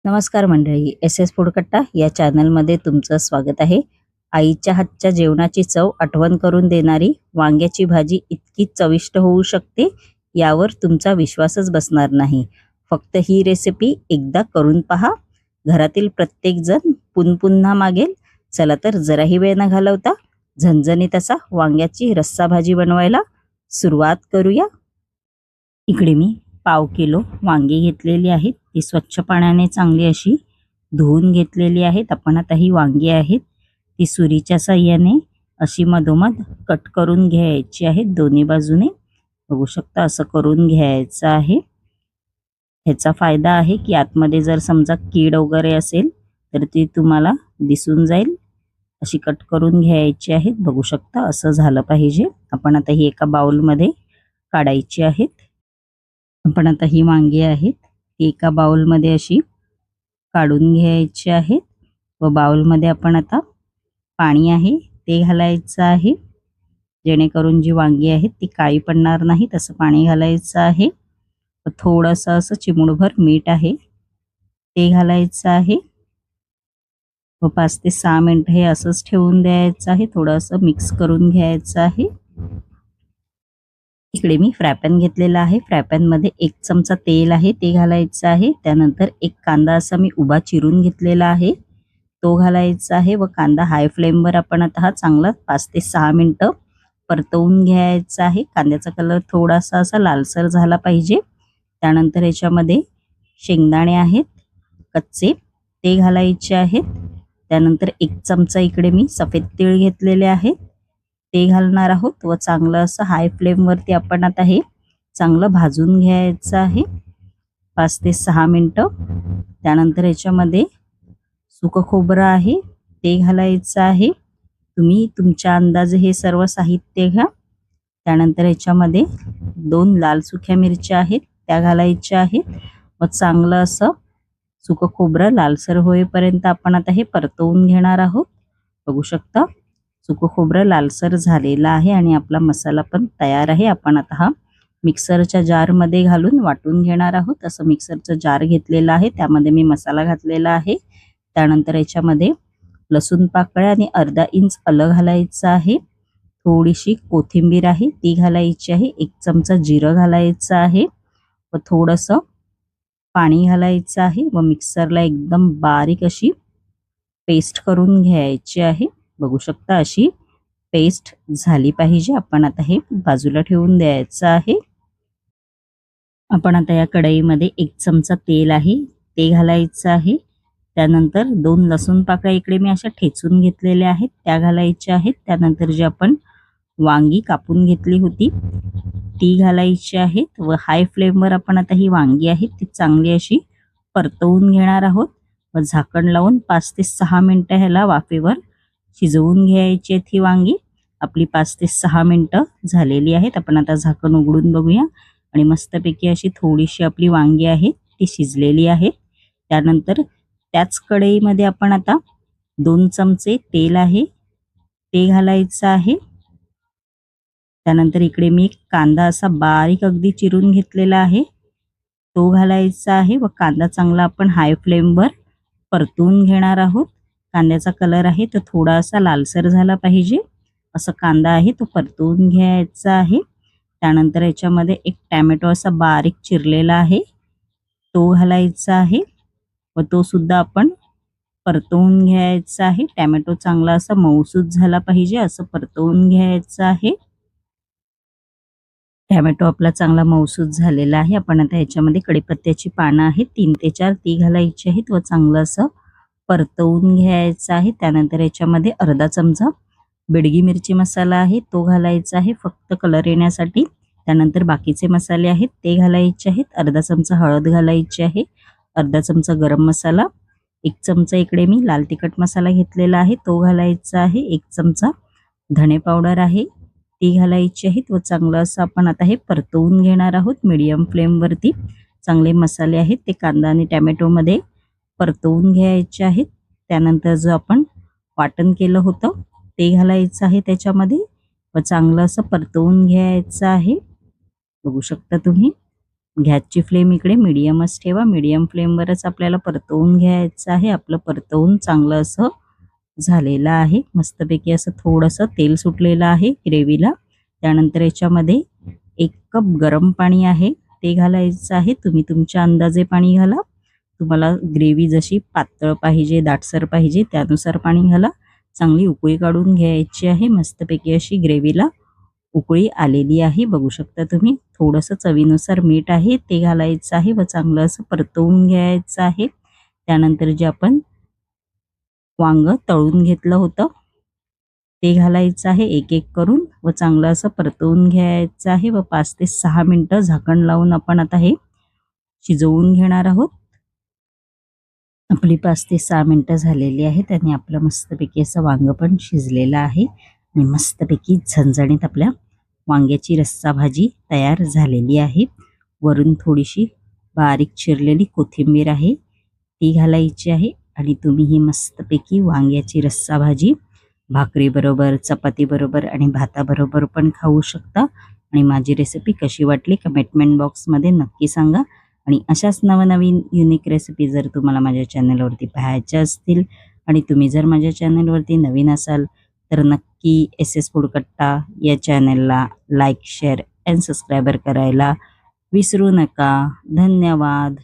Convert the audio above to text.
नमस्कार मंडळी, S S फूडकट्टा या चॅनलमध्ये तुमचं स्वागत आहे. आईच्या हातच्या जेवणाची चव आठवण करून देणारी वांग्याची भाजी इतकी चविष्ट होऊ शकते यावर तुमचा विश्वासच बसणार नाही. फक्त ही रेसिपी एकदा करून पहा, घरातील प्रत्येक जण पुन्हा मागेल. चला तर जराही वेळ न घालवता झणझणीत असा वांग्याची रस्सा भाजी बनवायला सुरुवात करूया. इकडे मी पाव किलो वांगी घेतलेली आहेत. ती स्वच्छ पाण्याने चांगली अशी धुवून घेतलेली आहेत. आपण आता ही वांगी आहेत ती सुरीच्या साहाय्याने अशी मधोमध कट करून घ्यायची आहेत. दोन्ही बाजूने बघू शकता असं करून घ्यायचं आहे. ह्याचा फायदा आहे की आतमध्ये जर समजा कीड वगैरे असेल तर ती तुम्हाला दिसून जाईल. अशी कट करून घ्यायची आहेत. बघू शकता असं झालं पाहिजे. आपण आता ही एका बाउलमध्ये काढायची आहेत. आपण आता ही वांगी आहेत एका बाउलमध्ये अशी काढून घ्यायची आहेत व बाउलमध्ये आपण आता पाणी आहे ते घालायचं आहे, जेणेकरून जी वांगी आहेत ती काळी पडणार नाही तसं पाणी घालायचं आहे. थोडंसं असं चिमूटभर मीठ आहे ते घालायचं आहे व 5 ते 6 मिनिट हे असंच ठेवून द्यायचं आहे. थोडंसं मिक्स करून घ्यायचं आहे. इकडे मी फ्रायपॅन घेतलेला आहे. फ्रायपॅन मध्ये 1 चमचा तेल आहे ते घालायचं आहे. त्यानंतर एक कांदा असा मी उभा चिरून घेतलेला आहे तो घालायचा आहे व कांदा हाय फ्लेमवर आपण आता हा चांगला 5 ते 6 मिनिटं परतवून घ्यायचा आहे. कांद्याचा कलर थोडासा असा लालसर झाला पाहिजे. त्यानंतर याच्यामध्ये शेंगदाणे आहेत कच्चे ते घालायचे आहेत. त्यानंतर 1 चमचा इकडे मी सफेद तीळ घेतलेले आहेत ते घालणार आहोत व चांगलं असं हाय फ्लेमवरती आपण आता हे चांगलं भाजून घ्यायचं आहे 5 ते 6 मिनिटं. त्यानंतर याच्यामध्ये सुकं खोबरं आहे ते घालायचं आहे. तुम्ही तुमच्या अंदाजे हे सर्व साहित्य घ्या. त्यानंतर याच्यामध्ये 2 लाल सुक्या मिरच्या आहेत त्या घालायच्या आहेत व चांगलं असं सुकं खोबरं लालसर होईपर्यंत आपण आता हे परतवून घेणार आहोत. बघू शकता सुकं खोबरं लालसर झालेलं आहे आणि आपला मसाला पण तयार आहे. आपण आता हा मिक्सरच्या जारमध्ये घालून वाटून घेणार आहोत. असं मिक्सरचं जार घेतलेलं आहे त्यामध्ये मी मसाला घातलेला आहे. त्यानंतर याच्यामध्ये लसूण पाकळ्या आणि अर्धा इंच आलं घालायचं आहे. थोडीशी कोथिंबीर आहे ती घालायची आहे. 1 चमचा जिरं घालायचं आहे व थोडंसं पाणी घालायचं आहे व मिक्सरला एकदम बारीक अशी पेस्ट करून घ्यायची आहे. बघू शकता अशी पेस्ट झाली पाहिजे. आपण आता हे बाजूला ठेवून द्यायचं आहे. आपण आता या कढईमध्ये 1 चमचा तेल आहे ते घालायचं आहे. त्यानंतर 2 लसूण पाकळ्या इकडे मी अशा ठेचून घेतलेल्या आहेत त्या घालायच्या आहेत. त्यानंतर जी आपण वांगी कापून घेतली होती ती घालायची आहेत व हाय फ्लेमवर आपण आता ही वांगी आहेत ती चांगली अशी परतवून घेणार आहोत व झाकण लावून 5 ते 6 मिनिटं ह्याला वाफेवर शिजवून घ्यायची आहेत. ही वांगी आपली 5 ते 6 मिनिटं झालेली आहेत. आपण आता झाकण उघडून बघूया आणि मस्तपैकी अशी थोडीशी आपली वांगी आहे ती शिजलेली आहे. त्यानंतर त्याच कढईमध्ये आपण आता 2 चमचे तेल आहे ते घालायचं आहे. त्यानंतर इकडे मी कांदा असा बारीक अगदी चिरून घेतलेला आहे तो घालायचा आहे व कांदा चांगला आपण हाय फ्लेमवर परतवून घेणार आहोत. कांद्याचा कलर आहे तो थोडासा लालसर झाला पाहिजे असं कांदा आहे तो परतवून घ्यायचा आहे. त्यानंतर याच्यामध्ये 1 टोमॅटो असा बारीक चिरलेला आहे तो घालायचा आहे व तो सुद्धा आपण परतवून घ्यायचा आहे. टोमॅटो चांगला असा मऊसूत झाला पाहिजे असं परतवून घ्यायचं आहे. टोमॅटो आपला चांगला मऊसूत झालेला आहे. आपण आता याच्यामध्ये कढीपत्त्याची पानं आहेत 3 ते 4 ती घालायची आहेत व चांगलं असं परतवून घ्यायचं आहे. त्यानंतर याच्यामध्ये अर्धा चमचा बेडगी मिरची मसाला आहे तो घालायचा आहे फक्त कलर येण्यासाठी. त्यानंतर बाकीचे मसाले आहेत ते घालायचे आहेत. अर्धा चमचा हळद घालायची आहे. अर्धा चमचा गरम मसाला, 1 चमचा इकडे मी लाल तिखट मसाला घेतलेला आहे तो घालायचा आहे. 1 चमचा धणे पावडर आहे ती घालायची आहेत व चांगलं असं आपण आता हे परतवून घेणार आहोत. मीडियम फ्लेमवरती चांगले मसाले आहेत ते कांदा आणि टोमॅटोमध्ये परतवून घ्यायचे आहेत. त्यानंतर जो आपण वाटण केलं होतं ते घालायचं आहे त्याच्यामध्ये व चांगलं असं परतवून घ्यायचं आहे. बघू शकता तुम्ही गॅसची फ्लेम इकडे मीडियमच ठेवा. मीडियम फ्लेमवरच आपल्याला परतवून घ्यायचं आहे. आपलं परतवून चांगलं असं झालेलं आहे. मस्तपैकी असं थोडंसं तेल सुटलेलं आहे ग्रेव्हीला. त्यानंतर याच्यामध्ये 1 कप गरम पाणी आहे ते घालायचं आहे. तुम्ही तुमच्या अंदाजे पाणी घाला. तुम्हाला ग्रेव्ही जशी पातळ पाहिजे, दाटसर पाहिजे त्यानुसार पाणी घाला. चांगली उकळी काढून घ्यायची आहे. मस्तपैकी अशी ग्रेव्हीला उकळी आलेली आहे. बघू शकता तुम्ही. थोडंसं चवीनुसार मीठ आहे ते घालायचं आहे व चांगलं असं परतवून घ्यायचं आहे. त्यानंतर जे आपण वांगं तळून घेतलं होतं ते घालायचं आहे एक करून व चांगलं असं परतवून घ्यायचं आहे व 5 ते 6 मिनिटं झाकण लावून आपण आता हे शिजवून घेणार आहोत. आपली 5 ते 6 मिनिटं झालेली आहे. त्याने आपलं मस्तपैकी असं वांगं पण शिजलेलं आहे आणि मस्तपैकी झणझणीत आपल्या वांग्याची रस्सा भाजी तयार झालेली आहे. वरून थोडीशी बारीक चिरलेली कोथिंबीर आहे ती घालायची आहे आणि तुम्ही ही मस्तपैकी वांग्याची रस्सा भाजी भाकरीबरोबर, चपातीबरोबर आणि भाताबरोबर पण खाऊ शकता. आणि माझी रेसिपी कशी वाटली कमेंट बॉक्समध्ये नक्की सांगा. आणि अशाच नवनवीन युनिक रेसिपी जर तुम्हाला माझ्या चॅनलवरती पाहायच्या असतील आणि तुम्ही जर माझ्या चॅनलवरती नवीन असाल तर नक्की SS फूड कट्टा या चॅनलला लाईक, शेअर अँड सबस्क्राईबर करायला विसरू नका. धन्यवाद.